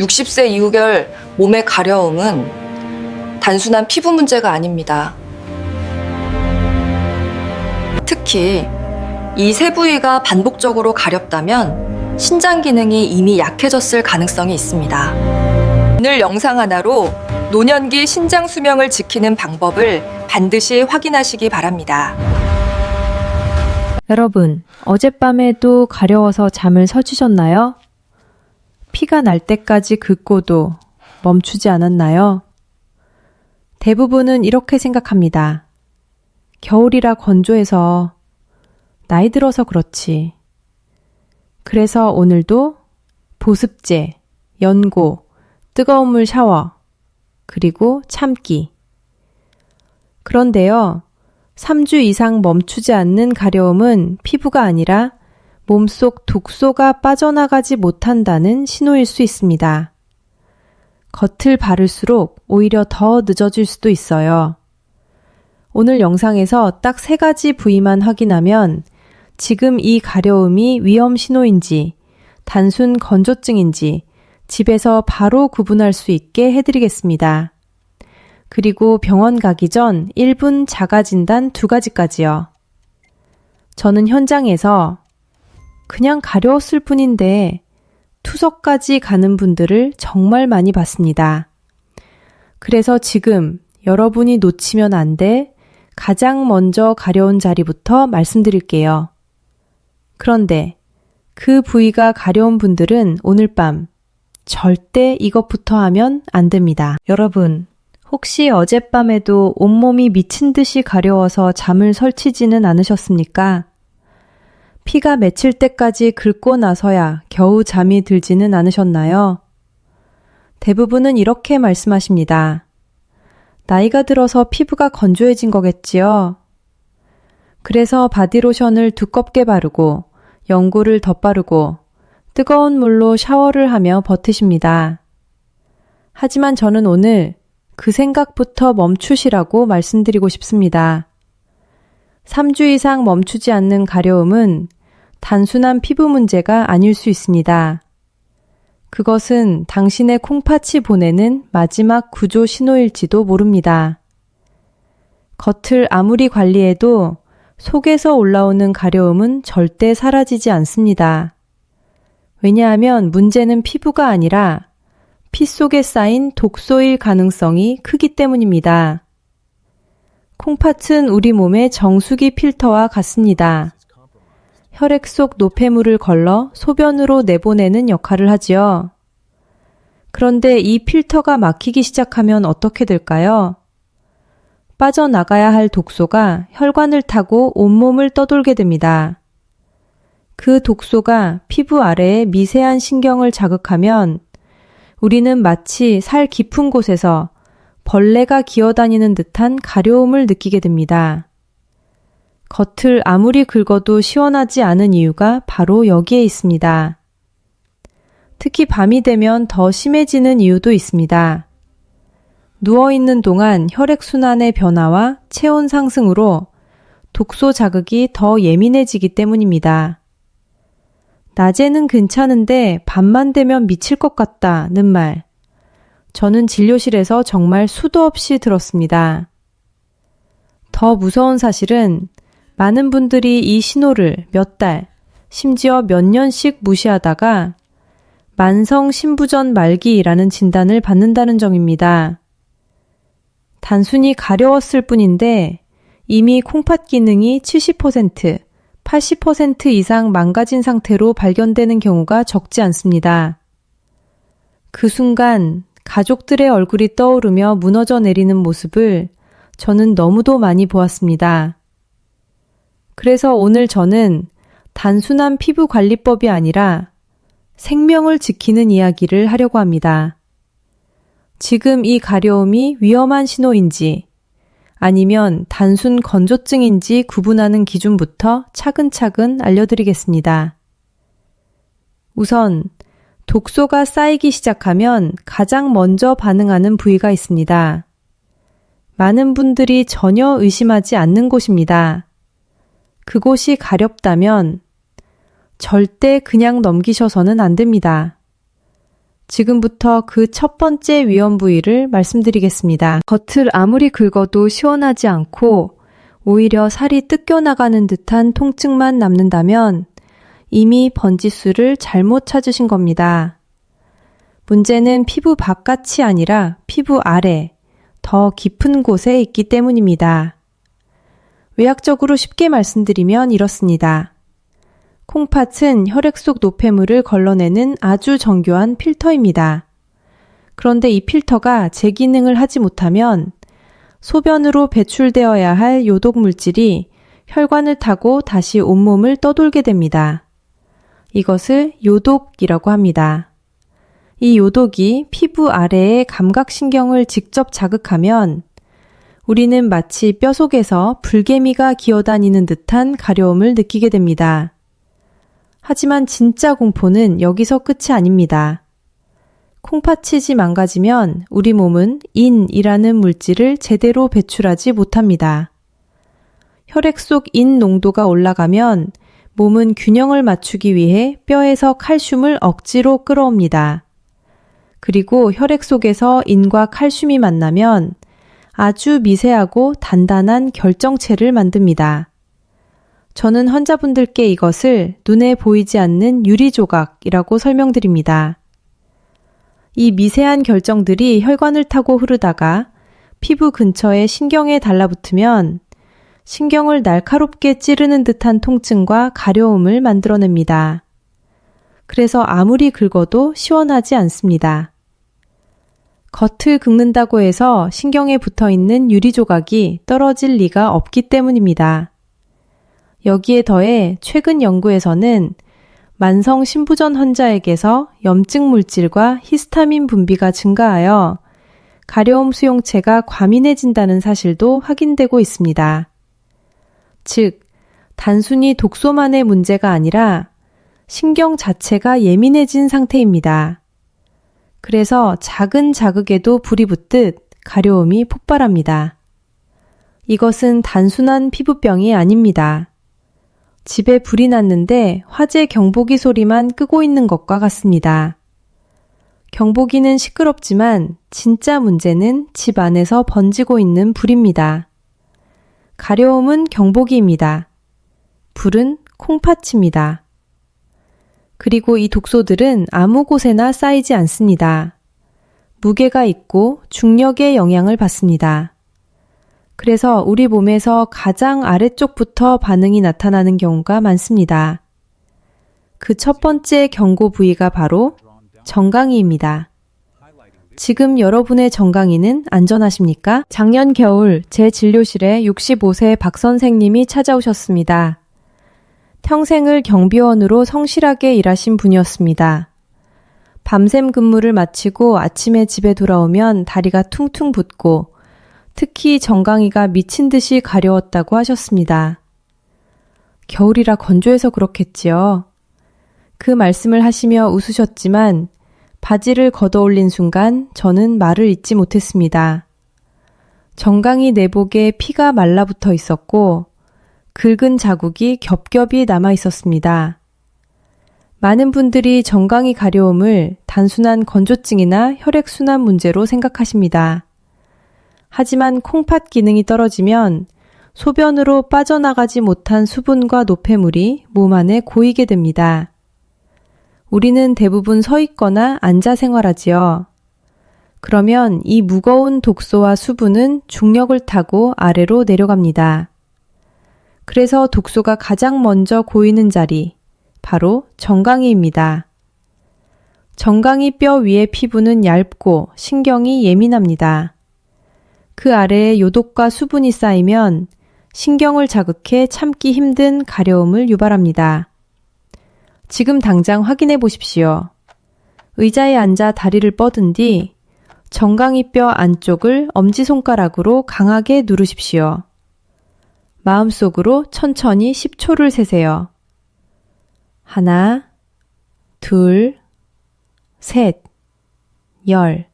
60세 이후결 몸의 가려움은 단순한 피부 문제가 아닙니다. 특히 이 세 부위가 반복적으로 가렵다면 신장 기능이 이미 약해졌을 가능성이 있습니다. 오늘 영상 하나로 노년기 신장 수명을 지키는 방법을 반드시 확인하시기 바랍니다. 여러분, 어젯밤에도 가려워서 잠을 설치셨나요? 피가 날 때까지 긁고도 멈추지 않았나요? 대부분은 이렇게 생각합니다. 겨울이라 건조해서 나이 들어서 그렇지. 그래서 오늘도 보습제, 연고, 뜨거운 물 샤워, 그리고 참기. 그런데요, 3주 이상 멈추지 않는 가려움은 피부가 아니라 몸속 독소가 빠져나가지 못한다는 신호일 수 있습니다. 겉을 바를수록 오히려 더 늦어질 수도 있어요. 오늘 영상에서 딱 3가지 부위만 확인하면 지금 이 가려움이 위험 신호인지 단순 건조증인지 집에서 바로 구분할 수 있게 해드리겠습니다. 그리고 병원 가기 전 1분 자가진단 2가지까지요. 저는 현장에서 그냥 가려웠을 뿐인데 투석까지 가는 분들을 정말 많이 봤습니다. 그래서 지금 여러분이 놓치면 안 돼 가장 먼저 가려운 자리부터 말씀드릴게요. 그런데 그 부위가 가려운 분들은 오늘 밤 절대 이것부터 하면 안 됩니다. 여러분, 혹시 어젯밤에도 온몸이 미친 듯이 가려워서 잠을 설치지는 않으셨습니까? 피가 맺힐 때까지 긁고 나서야 겨우 잠이 들지는 않으셨나요? 대부분은 이렇게 말씀하십니다. 나이가 들어서 피부가 건조해진 거겠지요? 그래서 바디로션을 두껍게 바르고 연고를 덧바르고 뜨거운 물로 샤워를 하며 버티십니다. 하지만 저는 오늘 그 생각부터 멈추시라고 말씀드리고 싶습니다. 3주 이상 멈추지 않는 가려움은 단순한 피부 문제가 아닐 수 있습니다. 그것은 당신의 콩팥이 보내는 마지막 구조 신호일지도 모릅니다. 겉을 아무리 관리해도 속에서 올라오는 가려움은 절대 사라지지 않습니다. 왜냐하면 문제는 피부가 아니라 피 속에 쌓인 독소일 가능성이 크기 때문입니다. 콩팥은 우리 몸의 정수기 필터와 같습니다. 혈액 속 노폐물을 걸러 소변으로 내보내는 역할을 하지요. 그런데 이 필터가 막히기 시작하면 어떻게 될까요? 빠져나가야 할 독소가 혈관을 타고 온몸을 떠돌게 됩니다. 그 독소가 피부 아래의 미세한 신경을 자극하면 우리는 마치 살 깊은 곳에서 벌레가 기어다니는 듯한 가려움을 느끼게 됩니다. 겉을 아무리 긁어도 시원하지 않은 이유가 바로 여기에 있습니다. 특히 밤이 되면 더 심해지는 이유도 있습니다. 누워있는 동안 혈액순환의 변화와 체온 상승으로 독소 자극이 더 예민해지기 때문입니다. 낮에는 괜찮은데 밤만 되면 미칠 것 같다는 말. 저는 진료실에서 정말 수도 없이 들었습니다. 더 무서운 사실은 많은 분들이 이 신호를 몇 달, 심지어 몇 년씩 무시하다가 만성 신부전 말기라는 진단을 받는다는 점입니다. 단순히 가려웠을 뿐인데 이미 콩팥 기능이 70%, 80% 이상 망가진 상태로 발견되는 경우가 적지 않습니다. 그 순간 가족들의 얼굴이 떠오르며 무너져 내리는 모습을 저는 너무도 많이 보았습니다. 그래서 오늘 저는 단순한 피부 관리법이 아니라 생명을 지키는 이야기를 하려고 합니다. 지금 이 가려움이 위험한 신호인지 아니면 단순 건조증인지 구분하는 기준부터 차근차근 알려드리겠습니다. 우선 독소가 쌓이기 시작하면 가장 먼저 반응하는 부위가 있습니다. 많은 분들이 전혀 의심하지 않는 곳입니다. 그곳이 가렵다면 절대 그냥 넘기셔서는 안 됩니다. 지금부터 그 첫 번째 위험 부위를 말씀드리겠습니다. 겉을 아무리 긁어도 시원하지 않고 오히려 살이 뜯겨나가는 듯한 통증만 남는다면 이미 번지수를 잘못 찾으신 겁니다. 문제는 피부 바깥이 아니라 피부 아래, 더 깊은 곳에 있기 때문입니다. 의학적으로 쉽게 말씀드리면 이렇습니다. 콩팥은 혈액 속 노폐물을 걸러내는 아주 정교한 필터입니다. 그런데 이 필터가 제 기능을 하지 못하면 소변으로 배출되어야 할 요독 물질이 혈관을 타고 다시 온몸을 떠돌게 됩니다. 이것을 요독이라고 합니다. 이 요독이 피부 아래의 감각신경을 직접 자극하면 우리는 마치 뼈 속에서 불개미가 기어다니는 듯한 가려움을 느끼게 됩니다. 하지만 진짜 공포는 여기서 끝이 아닙니다. 콩팥이 망가지면 우리 몸은 인이라는 물질을 제대로 배출하지 못합니다. 혈액 속 인 농도가 올라가면 몸은 균형을 맞추기 위해 뼈에서 칼슘을 억지로 끌어옵니다. 그리고 혈액 속에서 인과 칼슘이 만나면 아주 미세하고 단단한 결정체를 만듭니다. 저는 환자분들께 이것을 눈에 보이지 않는 유리조각이라고 설명드립니다. 이 미세한 결정들이 혈관을 타고 흐르다가 피부 근처에 신경에 달라붙으면 신경을 날카롭게 찌르는 듯한 통증과 가려움을 만들어냅니다. 그래서 아무리 긁어도 시원하지 않습니다. 겉을 긁는다고 해서 신경에 붙어있는 유리조각이 떨어질 리가 없기 때문입니다. 여기에 더해 최근 연구에서는 만성 신부전 환자에게서 염증 물질과 히스타민 분비가 증가하여 가려움 수용체가 과민해진다는 사실도 확인되고 있습니다. 즉, 단순히 독소만의 문제가 아니라 신경 자체가 예민해진 상태입니다. 그래서 작은 자극에도 불이 붙듯 가려움이 폭발합니다. 이것은 단순한 피부병이 아닙니다. 집에 불이 났는데 화재 경보기 소리만 끄고 있는 것과 같습니다. 경보기는 시끄럽지만 진짜 문제는 집 안에서 번지고 있는 불입니다. 가려움은 경보기입니다. 불은 콩팥입니다. 그리고 이 독소들은 아무 곳에나 쌓이지 않습니다. 무게가 있고 중력의 영향을 받습니다. 그래서 우리 몸에서 가장 아래쪽부터 반응이 나타나는 경우가 많습니다. 그 첫 번째 경고 부위가 바로 정강이입니다. 지금 여러분의 정강이는 안전하십니까? 작년 겨울 제 진료실에 65세 박 선생님이 찾아오셨습니다. 평생을 경비원으로 성실하게 일하신 분이었습니다. 밤샘 근무를 마치고 아침에 집에 돌아오면 다리가 퉁퉁 붓고 특히 정강이가 미친 듯이 가려웠다고 하셨습니다. 겨울이라 건조해서 그렇겠지요. 그 말씀을 하시며 웃으셨지만 바지를 걷어올린 순간 저는 말을 잇지 못했습니다. 정강이 내복에 피가 말라붙어 있었고 긁은 자국이 겹겹이 남아 있었습니다. 많은 분들이 정강이 가려움을 단순한 건조증이나 혈액순환 문제로 생각하십니다. 하지만 콩팥 기능이 떨어지면 소변으로 빠져나가지 못한 수분과 노폐물이 몸 안에 고이게 됩니다. 우리는 대부분 서 있거나 앉아 생활하지요. 그러면 이 무거운 독소와 수분은 중력을 타고 아래로 내려갑니다. 그래서 독소가 가장 먼저 고이는 자리, 바로 정강이입니다. 정강이 뼈 위의 피부는 얇고 신경이 예민합니다. 그 아래에 요독과 수분이 쌓이면 신경을 자극해 참기 힘든 가려움을 유발합니다. 지금 당장 확인해 보십시오. 의자에 앉아 다리를 뻗은 뒤 정강이 뼈 안쪽을 엄지손가락으로 강하게 누르십시오. 마음속으로 천천히 10초를 세세요. 하나, 둘, 셋, 열.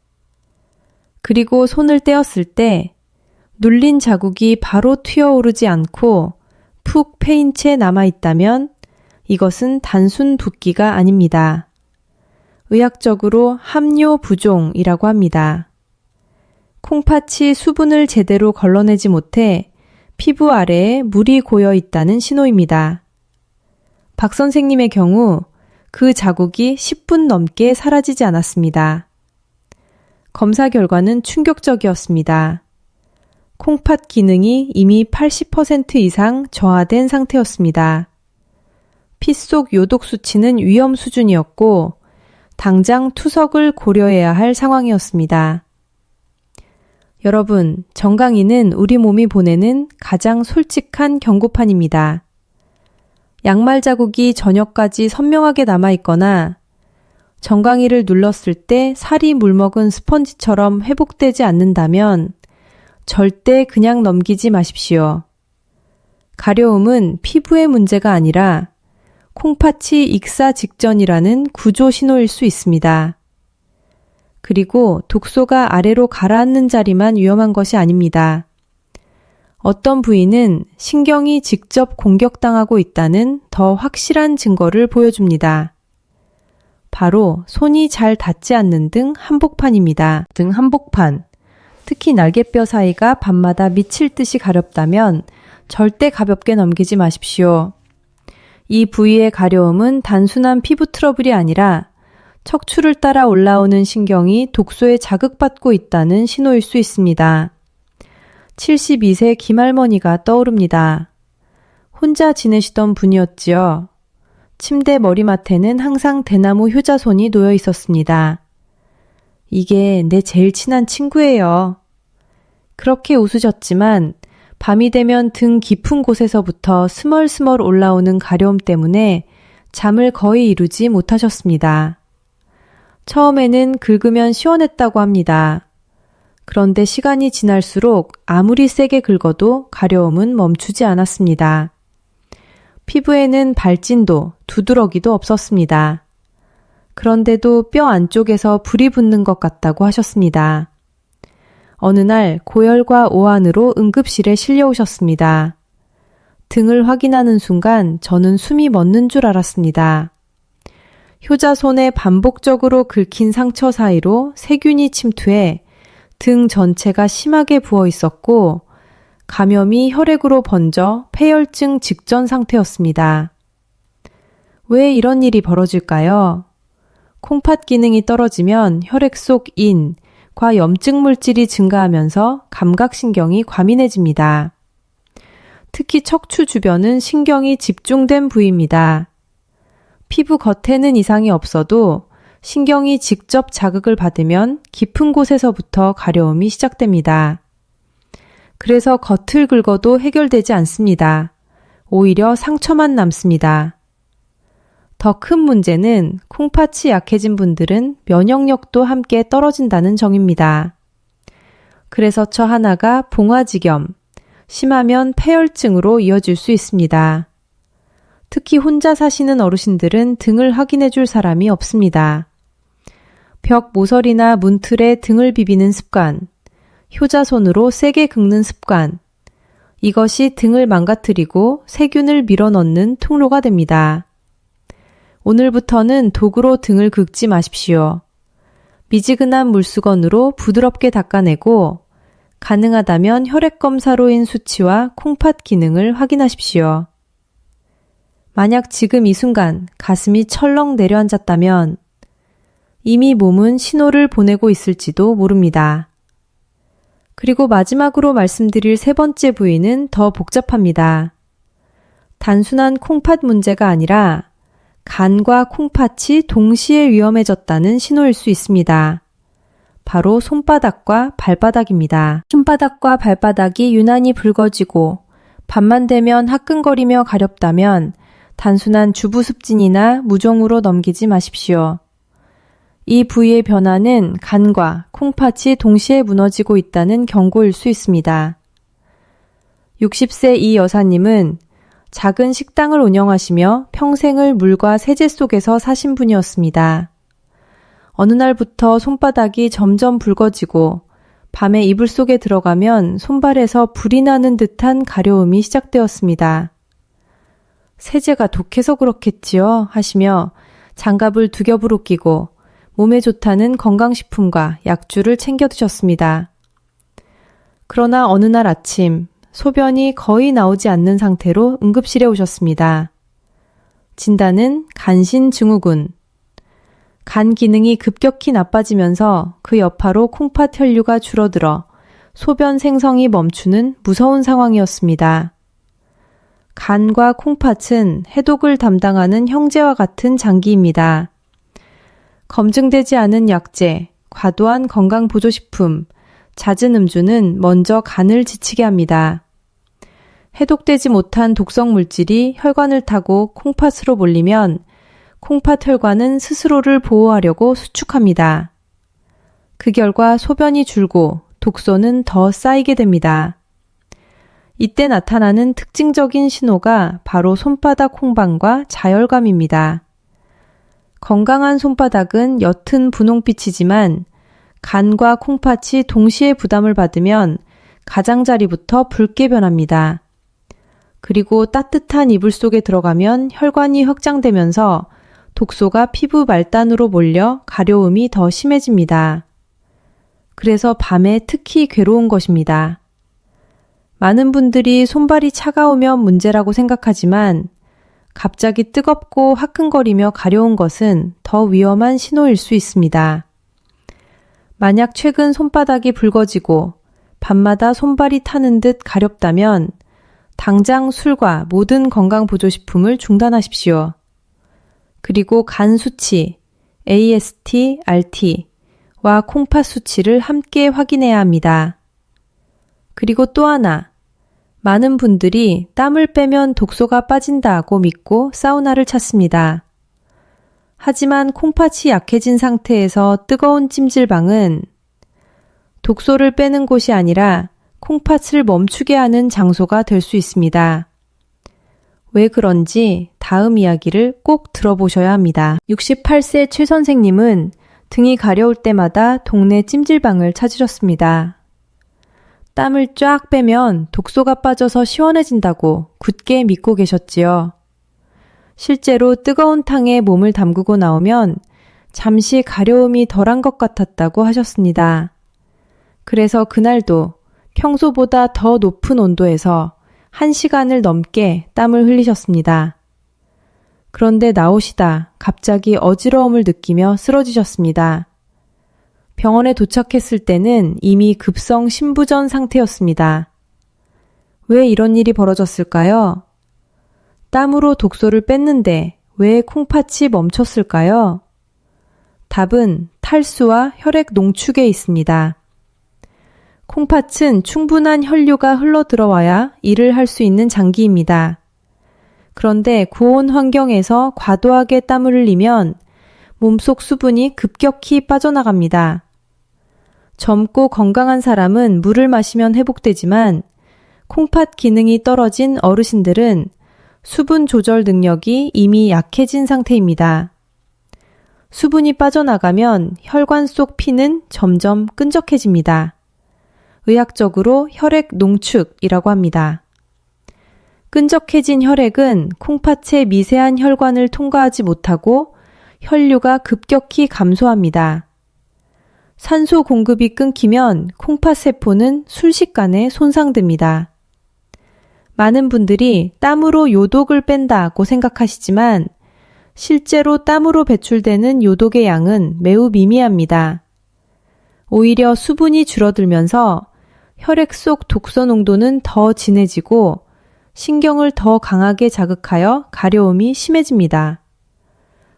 그리고 손을 떼었을 때 눌린 자국이 바로 튀어오르지 않고 푹 패인 채 남아있다면 이것은 단순 붓기가 아닙니다. 의학적으로 함뇨 부종이라고 합니다. 콩팥이 수분을 제대로 걸러내지 못해 피부 아래에 물이 고여 있다는 신호입니다. 박 선생님의 경우 그 자국이 10분 넘게 사라지지 않았습니다. 검사 결과는 충격적이었습니다. 콩팥 기능이 이미 80% 이상 저하된 상태였습니다. 피 속 요독 수치는 위험 수준이었고 당장 투석을 고려해야 할 상황이었습니다. 여러분, 정강이는 우리 몸이 보내는 가장 솔직한 경고판입니다. 양말 자국이 저녁까지 선명하게 남아있거나 정강이를 눌렀을 때 살이 물먹은 스펀지처럼 회복되지 않는다면 절대 그냥 넘기지 마십시오. 가려움은 피부의 문제가 아니라 콩팥이 익사 직전이라는 구조 신호일 수 있습니다. 그리고 독소가 아래로 가라앉는 자리만 위험한 것이 아닙니다. 어떤 부위는 신경이 직접 공격당하고 있다는 더 확실한 증거를 보여줍니다. 바로 손이 잘 닿지 않는 등 한복판입니다. 등 한복판. 특히 날개뼈 사이가 밤마다 미칠 듯이 가렵다면 절대 가볍게 넘기지 마십시오. 이 부위의 가려움은 단순한 피부 트러블이 아니라 척추를 따라 올라오는 신경이 독소에 자극받고 있다는 신호일 수 있습니다. 72세 김할머니가 떠오릅니다. 혼자 지내시던 분이었지요. 침대 머리맡에는 항상 대나무 효자손이 놓여 있었습니다. 이게 내 제일 친한 친구예요. 그렇게 웃으셨지만 밤이 되면 등 깊은 곳에서부터 스멀스멀 올라오는 가려움 때문에 잠을 거의 이루지 못하셨습니다. 처음에는 긁으면 시원했다고 합니다. 그런데 시간이 지날수록 아무리 세게 긁어도 가려움은 멈추지 않았습니다. 피부에는 발진도, 두드러기도 없었습니다. 그런데도 뼈 안쪽에서 불이 붙는 것 같다고 하셨습니다. 어느 날 고열과 오한으로 응급실에 실려오셨습니다. 등을 확인하는 순간 저는 숨이 멎는 줄 알았습니다. 효자손에 반복적으로 긁힌 상처 사이로 세균이 침투해 등 전체가 심하게 부어 있었고 감염이 혈액으로 번져 폐혈증 직전 상태였습니다. 왜 이런 일이 벌어질까요? 콩팥 기능이 떨어지면 혈액 속 인, 과 염증 물질이 증가하면서 감각신경이 과민해집니다. 특히 척추 주변은 신경이 집중된 부위입니다. 피부 겉에는 이상이 없어도 신경이 직접 자극을 받으면 깊은 곳에서부터 가려움이 시작됩니다. 그래서 겉을 긁어도 해결되지 않습니다. 오히려 상처만 남습니다. 더 큰 문제는 콩팥이 약해진 분들은 면역력도 함께 떨어진다는 점입니다. 그래서 저 하나가 봉화지겸, 심하면 폐혈증으로 이어질 수 있습니다. 특히 혼자 사시는 어르신들은 등을 확인해 줄 사람이 없습니다. 벽 모서리나 문틀에 등을 비비는 습관, 효자손으로 세게 긁는 습관, 이것이 등을 망가뜨리고 세균을 밀어넣는 통로가 됩니다. 오늘부터는 도구로 등을 긁지 마십시오. 미지근한 물수건으로 부드럽게 닦아내고 가능하다면 혈액검사로인 수치와 콩팥 기능을 확인하십시오. 만약 지금 이 순간 가슴이 철렁 내려앉았다면 이미 몸은 신호를 보내고 있을지도 모릅니다. 그리고 마지막으로 말씀드릴 세 번째 부위는 더 복잡합니다. 단순한 콩팥 문제가 아니라 간과 콩팥이 동시에 위험해졌다는 신호일 수 있습니다. 바로 손바닥과 발바닥입니다. 손바닥과 발바닥이 유난히 붉어지고 밤만 되면 화끈거리며 가렵다면 단순한 주부습진이나 무종으로 넘기지 마십시오. 이 부위의 변화는 간과 콩팥이 동시에 무너지고 있다는 경고일 수 있습니다. 60세 이 여사님은 작은 식당을 운영하시며 평생을 물과 세제 속에서 사신 분이었습니다. 어느 날부터 손바닥이 점점 붉어지고 밤에 이불 속에 들어가면 손발에서 불이 나는 듯한 가려움이 시작되었습니다. 세제가 독해서 그렇겠지요 하시며 장갑을 두 겹으로 끼고 몸에 좋다는 건강식품과 약주를 챙겨 드셨습니다. 그러나 어느 날 아침 소변이 거의 나오지 않는 상태로 응급실에 오셨습니다. 진단은 간신증후군. 간 기능이 급격히 나빠지면서 그 여파로 콩팥 혈류가 줄어들어 소변 생성이 멈추는 무서운 상황이었습니다. 간과 콩팥은 해독을 담당하는 형제와 같은 장기입니다. 검증되지 않은 약재, 과도한 건강보조식품, 잦은 음주는 먼저 간을 지치게 합니다. 해독되지 못한 독성 물질이 혈관을 타고 콩팥으로 몰리면 콩팥 혈관은 스스로를 보호하려고 수축합니다. 그 결과 소변이 줄고 독소는 더 쌓이게 됩니다. 이때 나타나는 특징적인 신호가 바로 손바닥 홍방과 자열감입니다. 건강한 손바닥은 옅은 분홍빛이지만 간과 콩팥이 동시에 부담을 받으면 가장자리부터 붉게 변합니다. 그리고 따뜻한 이불 속에 들어가면 혈관이 확장되면서 독소가 피부 말단으로 몰려 가려움이 더 심해집니다. 그래서 밤에 특히 괴로운 것입니다. 많은 분들이 손발이 차가우면 문제라고 생각하지만 갑자기 뜨겁고 화끈거리며 가려운 것은 더 위험한 신호일 수 있습니다. 만약 최근 손바닥이 붉어지고 밤마다 손발이 타는 듯 가렵다면 당장 술과 모든 건강보조식품을 중단하십시오. 그리고 간 수치, AST, RT와 콩팥 수치를 함께 확인해야 합니다. 그리고 또 하나, 많은 분들이 땀을 빼면 독소가 빠진다고 믿고 사우나를 찾습니다. 하지만 콩팥이 약해진 상태에서 뜨거운 찜질방은 독소를 빼는 곳이 아니라 콩팥을 멈추게 하는 장소가 될 수 있습니다. 왜 그런지 다음 이야기를 꼭 들어보셔야 합니다. 68세 최 선생님은 등이 가려울 때마다 동네 찜질방을 찾으셨습니다. 땀을 쫙 빼면 독소가 빠져서 시원해진다고 굳게 믿고 계셨지요. 실제로 뜨거운 탕에 몸을 담그고 나오면 잠시 가려움이 덜한 것 같았다고 하셨습니다. 그래서 그날도 평소보다 더 높은 온도에서 1시간을 넘게 땀을 흘리셨습니다. 그런데 나오시다 갑자기 어지러움을 느끼며 쓰러지셨습니다. 병원에 도착했을 때는 이미 급성 심부전 상태였습니다. 왜 이런 일이 벌어졌을까요? 땀으로 독소를 뺐는데 왜 콩팥이 멈췄을까요? 답은 탈수와 혈액 농축에 있습니다. 콩팥은 충분한 혈류가 흘러들어와야 일을 할 수 있는 장기입니다. 그런데 고온 환경에서 과도하게 땀을 흘리면 몸속 수분이 급격히 빠져나갑니다. 젊고 건강한 사람은 물을 마시면 회복되지만 콩팥 기능이 떨어진 어르신들은 수분 조절 능력이 이미 약해진 상태입니다. 수분이 빠져나가면 혈관 속 피는 점점 끈적해집니다. 의학적으로 혈액 농축이라고 합니다. 끈적해진 혈액은 콩팥의 미세한 혈관을 통과하지 못하고 혈류가 급격히 감소합니다. 산소 공급이 끊기면 콩팥 세포는 순식간에 손상됩니다. 많은 분들이 땀으로 요독을 뺀다고 생각하시지만 실제로 땀으로 배출되는 요독의 양은 매우 미미합니다. 오히려 수분이 줄어들면서 혈액 속 독소 농도는 더 진해지고 신경을 더 강하게 자극하여 가려움이 심해집니다.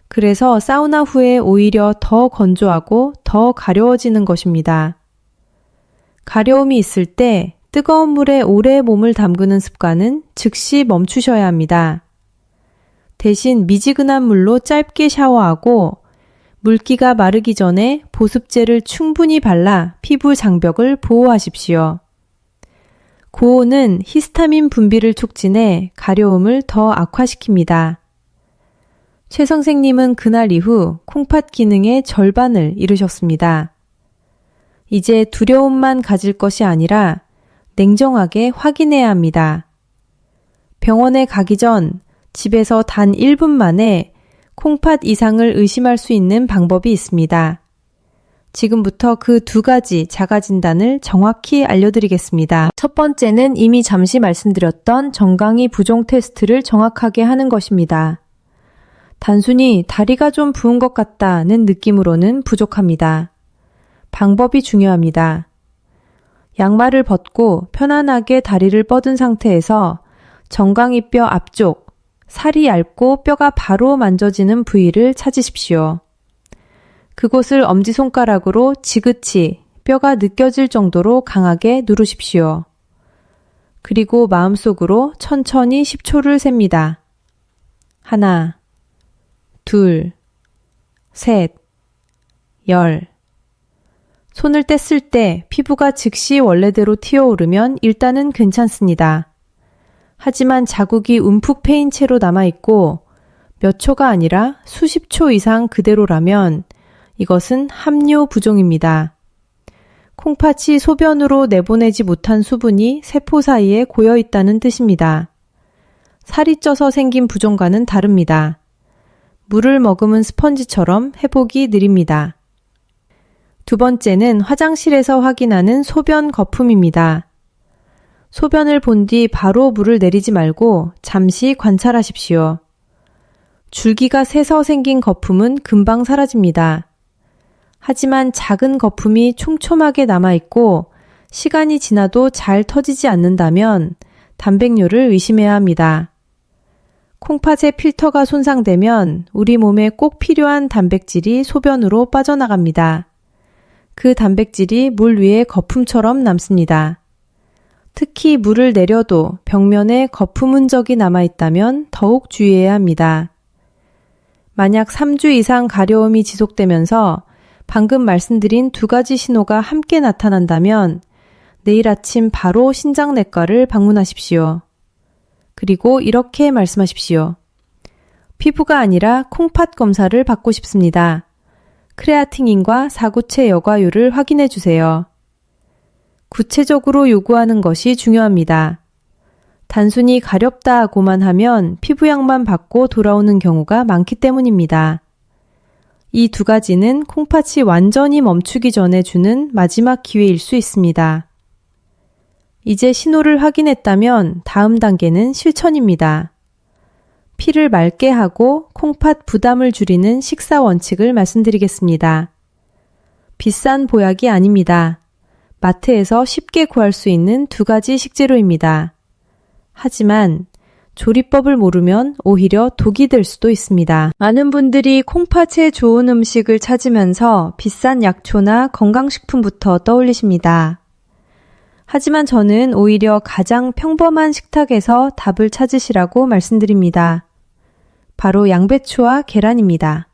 그래서 사우나 후에 오히려 더 건조하고 더 가려워지는 것입니다. 가려움이 있을 때 뜨거운 물에 오래 몸을 담그는 습관은 즉시 멈추셔야 합니다. 대신 미지근한 물로 짧게 샤워하고 물기가 마르기 전에 보습제를 충분히 발라 피부 장벽을 보호하십시오. 고온은 히스타민 분비를 촉진해 가려움을 더 악화시킵니다. 최 선생님은 그날 이후 콩팥 기능의 절반을 잃으셨습니다. 이제 두려움만 가질 것이 아니라 냉정하게 확인해야 합니다. 병원에 가기 전 집에서 단 1분 만에 콩팥 이상을 의심할 수 있는 방법이 있습니다. 지금부터 그 두 가지 자가 진단을 정확히 알려드리겠습니다. 첫 번째는 이미 잠시 말씀드렸던 정강이 부종 테스트를 정확하게 하는 것입니다. 단순히 다리가 좀 부은 것 같다는 느낌으로는 부족합니다. 방법이 중요합니다. 양말을 벗고 편안하게 다리를 뻗은 상태에서 정강이뼈 앞쪽, 살이 얇고 뼈가 바로 만져지는 부위를 찾으십시오. 그곳을 엄지손가락으로 지그치 뼈가 느껴질 정도로 강하게 누르십시오. 그리고 마음속으로 천천히 10초를 셉니다. 하나, 둘, 셋, 열. 손을 뗐을 때 피부가 즉시 원래대로 튀어오르면 일단은 괜찮습니다. 하지만 자국이 움푹 패인 채로 남아있고 몇 초가 아니라 수십 초 이상 그대로라면 이것은 함뇨 부종입니다. 콩팥이 소변으로 내보내지 못한 수분이 세포 사이에 고여 있다는 뜻입니다. 살이 쪄서 생긴 부종과는 다릅니다. 물을 머금은 스펀지처럼 회복이 느립니다. 두 번째는 화장실에서 확인하는 소변 거품입니다. 소변을 본 뒤 바로 물을 내리지 말고 잠시 관찰하십시오. 줄기가 새서 생긴 거품은 금방 사라집니다. 하지만 작은 거품이 촘촘하게 남아있고 시간이 지나도 잘 터지지 않는다면 단백뇨를 의심해야 합니다. 콩팥의 필터가 손상되면 우리 몸에 꼭 필요한 단백질이 소변으로 빠져나갑니다. 그 단백질이 물 위에 거품처럼 남습니다. 특히 물을 내려도 벽면에 거품 흔적이 남아있다면 더욱 주의해야 합니다. 만약 3주 이상 가려움이 지속되면서 방금 말씀드린 두 가지 신호가 함께 나타난다면 내일 아침 바로 신장내과를 방문하십시오. 그리고 이렇게 말씀하십시오. 피부가 아니라 콩팥 검사를 받고 싶습니다. 크레아틴인과 사구체 여과율을 확인해 주세요. 구체적으로 요구하는 것이 중요합니다. 단순히 가렵다고만 하면 피부약만 받고 돌아오는 경우가 많기 때문입니다. 이 두 가지는 콩팥이 완전히 멈추기 전에 주는 마지막 기회일 수 있습니다. 이제 신호를 확인했다면 다음 단계는 실천입니다. 피를 맑게 하고 콩팥 부담을 줄이는 식사 원칙을 말씀드리겠습니다. 비싼 보약이 아닙니다. 마트에서 쉽게 구할 수 있는 두 가지 식재료입니다. 하지만 조리법을 모르면 오히려 독이 될 수도 있습니다. 많은 분들이 콩팥에 좋은 음식을 찾으면서 비싼 약초나 건강식품부터 떠올리십니다. 하지만 저는 오히려 가장 평범한 식탁에서 답을 찾으시라고 말씀드립니다. 바로 양배추와 계란입니다.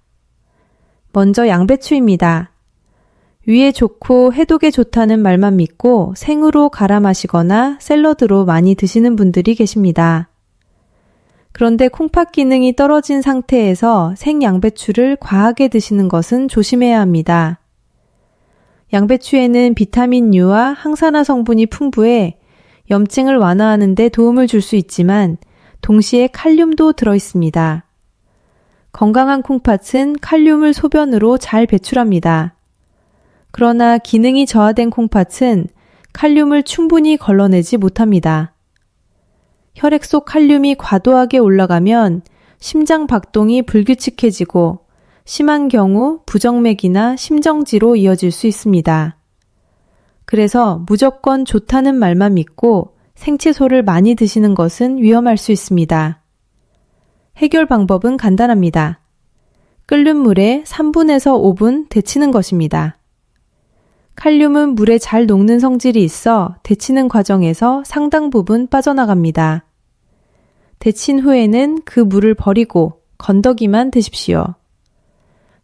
먼저 양배추입니다. 위에 좋고 해독에 좋다는 말만 믿고 생으로 갈아 마시거나 샐러드로 많이 드시는 분들이 계십니다. 그런데 콩팥 기능이 떨어진 상태에서 생양배추를 과하게 드시는 것은 조심해야 합니다. 양배추에는 비타민 U와 항산화 성분이 풍부해 염증을 완화하는 데 도움을 줄 수 있지만 동시에 칼륨도 들어있습니다. 건강한 콩팥은 칼륨을 소변으로 잘 배출합니다. 그러나 기능이 저하된 콩팥은 칼륨을 충분히 걸러내지 못합니다. 혈액 속 칼륨이 과도하게 올라가면 심장 박동이 불규칙해지고 심한 경우 부정맥이나 심정지로 이어질 수 있습니다. 그래서 무조건 좋다는 말만 믿고 생채소를 많이 드시는 것은 위험할 수 있습니다. 해결 방법은 간단합니다. 끓는 물에 3분에서 5분 데치는 것입니다. 칼륨은 물에 잘 녹는 성질이 있어 데치는 과정에서 상당 부분 빠져나갑니다. 데친 후에는 그 물을 버리고 건더기만 드십시오.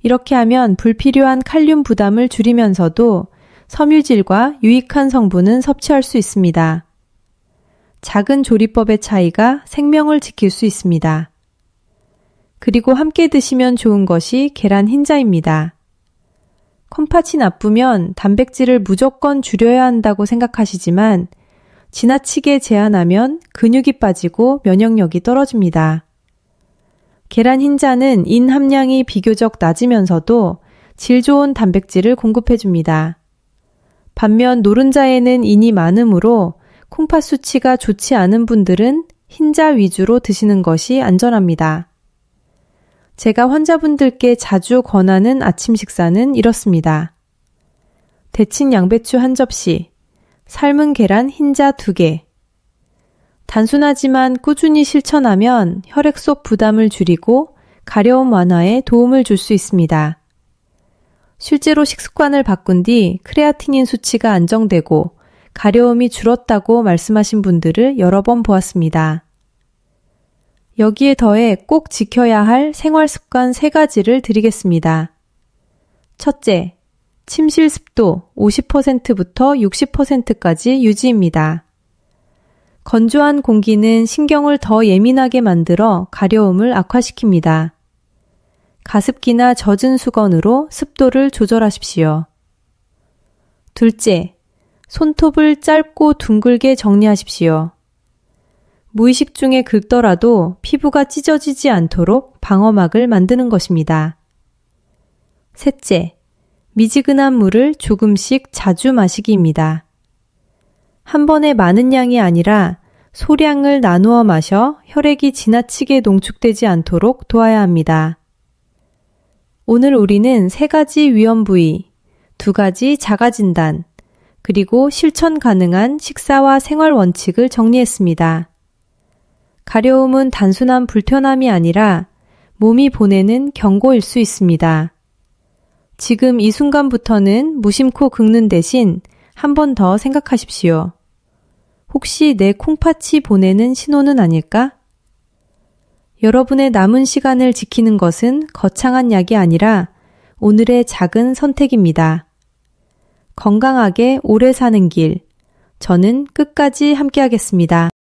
이렇게 하면 불필요한 칼륨 부담을 줄이면서도 섬유질과 유익한 성분은 섭취할 수 있습니다. 작은 조리법의 차이가 생명을 지킬 수 있습니다. 그리고 함께 드시면 좋은 것이 계란 흰자입니다. 콩팥이 나쁘면 단백질을 무조건 줄여야 한다고 생각하시지만 지나치게 제한하면 근육이 빠지고 면역력이 떨어집니다. 계란 흰자는 인 함량이 비교적 낮으면서도 질 좋은 단백질을 공급해줍니다. 반면 노른자에는 인이 많으므로 콩팥 수치가 좋지 않은 분들은 흰자 위주로 드시는 것이 안전합니다. 제가 환자분들께 자주 권하는 아침 식사는 이렇습니다. 데친 양배추 1접시, 삶은 계란 흰자 2개. 단순하지만 꾸준히 실천하면 혈액 속 부담을 줄이고 가려움 완화에 도움을 줄 수 있습니다. 실제로 식습관을 바꾼 뒤 크레아티닌 수치가 안정되고 가려움이 줄었다고 말씀하신 분들을 여러 번 보았습니다. 여기에 더해 꼭 지켜야 할 생활 습관 3가지를 드리겠습니다. 첫째, 침실 습도 50%부터 60%까지 유지입니다. 건조한 공기는 신경을 더 예민하게 만들어 가려움을 악화시킵니다. 가습기나 젖은 수건으로 습도를 조절하십시오. 둘째, 손톱을 짧고 둥글게 정리하십시오. 무의식 중에 긁더라도 피부가 찢어지지 않도록 방어막을 만드는 것입니다. 셋째, 미지근한 물을 조금씩 자주 마시기입니다. 한 번에 많은 양이 아니라 소량을 나누어 마셔 혈액이 지나치게 농축되지 않도록 도와야 합니다. 오늘 우리는 3가지 위험 부위, 2가지 자가 진단, 그리고 실천 가능한 식사와 생활 원칙을 정리했습니다. 가려움은 단순한 불편함이 아니라 몸이 보내는 경고일 수 있습니다. 지금 이 순간부터는 무심코 긁는 대신 한 번 더 생각하십시오. 혹시 내 콩팥이 보내는 신호는 아닐까? 여러분의 남은 시간을 지키는 것은 거창한 약이 아니라 오늘의 작은 선택입니다. 건강하게 오래 사는 길, 저는 끝까지 함께하겠습니다.